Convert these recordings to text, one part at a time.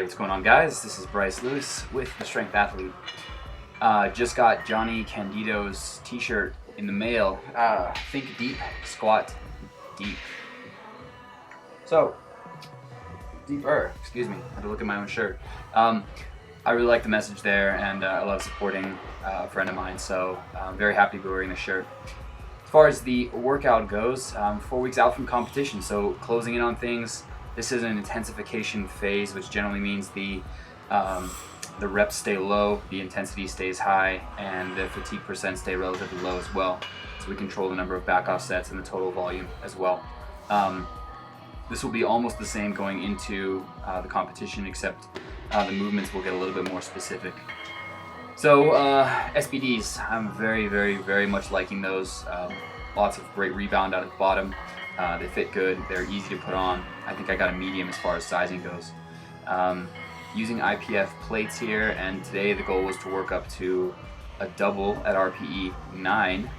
what's going on, guys? This is Bryce with The Strength Athlete. Just got Johnny Candido's t-shirt in the mail. Think deep, squat deep. So, deeper, excuse me, I had to look at my own shirt. I really like the message there, and I love supporting a friend of mine, so I'm very happy to be wearing the shirt. As far as the workout goes, 4 weeks out from competition, so closing in on things. This is an intensification phase, which generally means the reps stay low, the intensity stays high, and the fatigue percent stay relatively low as well. So we control the number of back off sets and the total volume as well. This will be almost the same going into the competition, except the movements will get a little bit more specific. So SBDs, I'm very much liking those. Lots of great rebound out at the bottom. They fit good, they're easy to put on. I think I got a medium as far as sizing goes. Using IPF plates here, and today the goal was to work up to a double at RPE 9.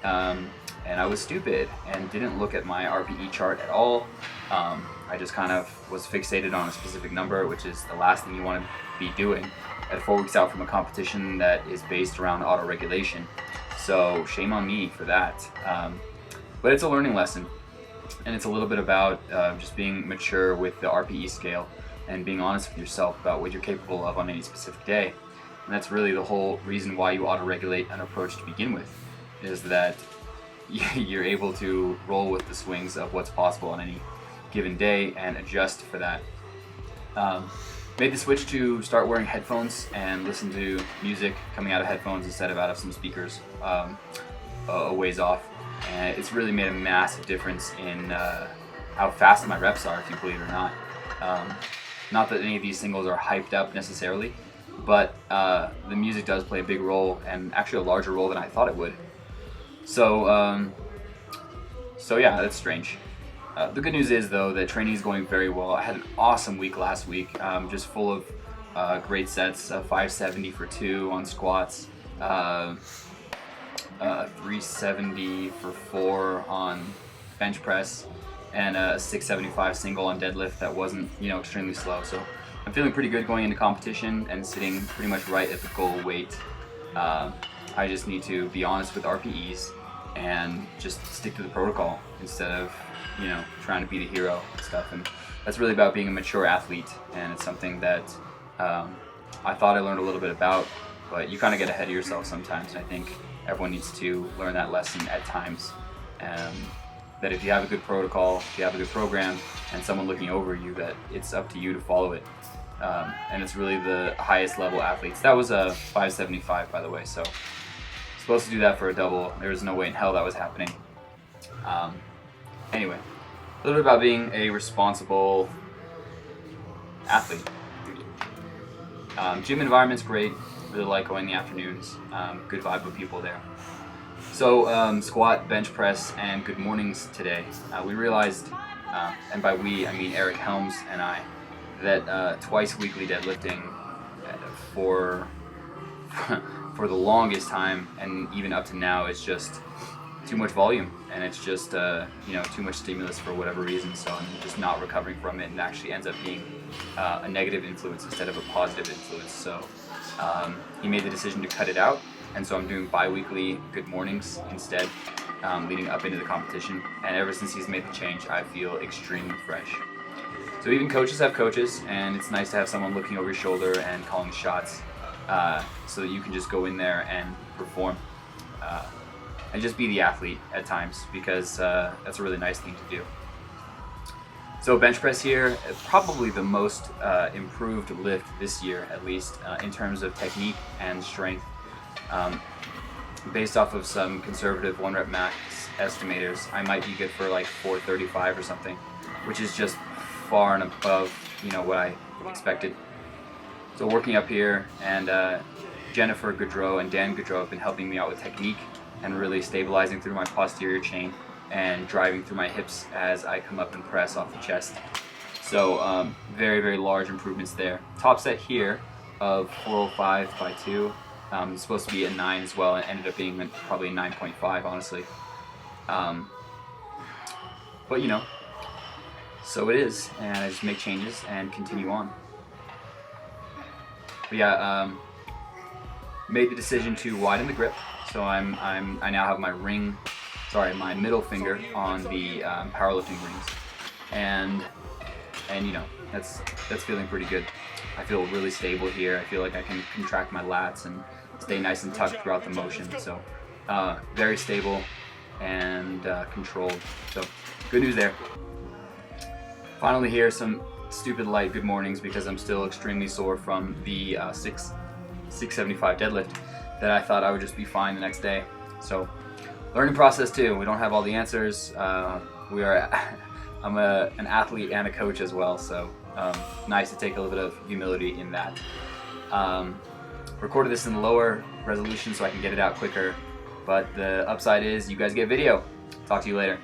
And I was stupid and didn't look at my RPE chart at all. I just kind of was fixated on a specific number, which is the last thing you want to be doing at 4 weeks out from a competition that is based around auto-regulation. So shame on me for that. But it's a learning lesson. And it's a little bit about just being mature with the RPE scale and being honest with yourself about what you're capable of on any specific day. And that's really the whole reason why you auto-regulate an approach to begin with, is that you're able to roll with the swings of what's possible on any given day and adjust for that. Made the switch to start wearing headphones and listen to music coming out of headphones instead of out of some speakers a ways off. And it's really made a massive difference in how fast my reps are, if you believe it or not. Not that any of these singles are hyped up necessarily, but the music does play a big role, and actually a larger role than I thought it would. So yeah, that's strange. The good news is, though, that training is going very well. I had an awesome week last week, just full of great sets, 570 for 2 on squats, 370 for 4 on bench press, and a 675 single on deadlift that wasn't, extremely slow. So I'm feeling pretty good going into competition and sitting pretty much right at the goal weight. I just need to be honest with RPEs and just stick to the protocol instead of, trying to be the hero and stuff. And that's really about being a mature athlete, and it's something that I thought I learned a little bit about, but you kind of get ahead of yourself sometimes. And I think everyone needs to learn that lesson at times. That if you have a good protocol, if you have a good program, and someone looking over you, that it's up to you to follow it. And it's really the highest level athletes. That was a 575, by the way, so supposed to do that for a double. There was no way in hell that was happening. Anyway, a little bit about being a responsible athlete. Gym environment's great. Really like going in the afternoons. Good vibe with people there. So squat, bench press, and good mornings today. We realized, and by we I mean Eric Helms and I, that twice weekly deadlifting for the longest time, and even up to now, is just too much volume, and it's just too much stimulus for whatever reason. So I'm just not recovering from it, and actually ends up being a negative influence instead of a positive influence. So he made the decision to cut it out, and so I'm doing bi-weekly good mornings instead, leading up into the competition. And ever since he's made the change, I feel extremely fresh. So even coaches have coaches, and it's nice to have someone looking over your shoulder and calling shots, so that you can just go in there and perform. And just be the athlete at times, because that's a really nice thing to do. So bench press here, probably the most improved lift this year, at least in terms of technique and strength. Based off of some conservative 1 rep max estimators, I might be good for like 435 or something, which is just far and above what I expected. So working up here, and Jennifer Goudreau and Dan Goudreau have been helping me out with technique and really stabilizing through my posterior chain and driving through my hips as I come up and press off the chest. So very large improvements there. Top set here of 405 by 2. It's supposed to be a 9 as well, and ended up being probably a 9.5, honestly. But so it is, and I just make changes and continue on. But yeah, made the decision to widen the grip. So I now have my my middle finger on the powerlifting rings, and you know, that's feeling pretty good. I feel really stable here. I feel like I can contract my lats and stay nice and tucked throughout the motion. So very stable and controlled. So good news there. Finally here, some stupid light good mornings because I'm still extremely sore from the 675 deadlift that I thought I would just be fine the next day. So learning process too. We don't have all the answers. I'm an athlete and a coach as well, so nice to take a little bit of humility in that. Recorded this in lower resolution so I can get it out quicker, but the upside is you guys get video. Talk to you later.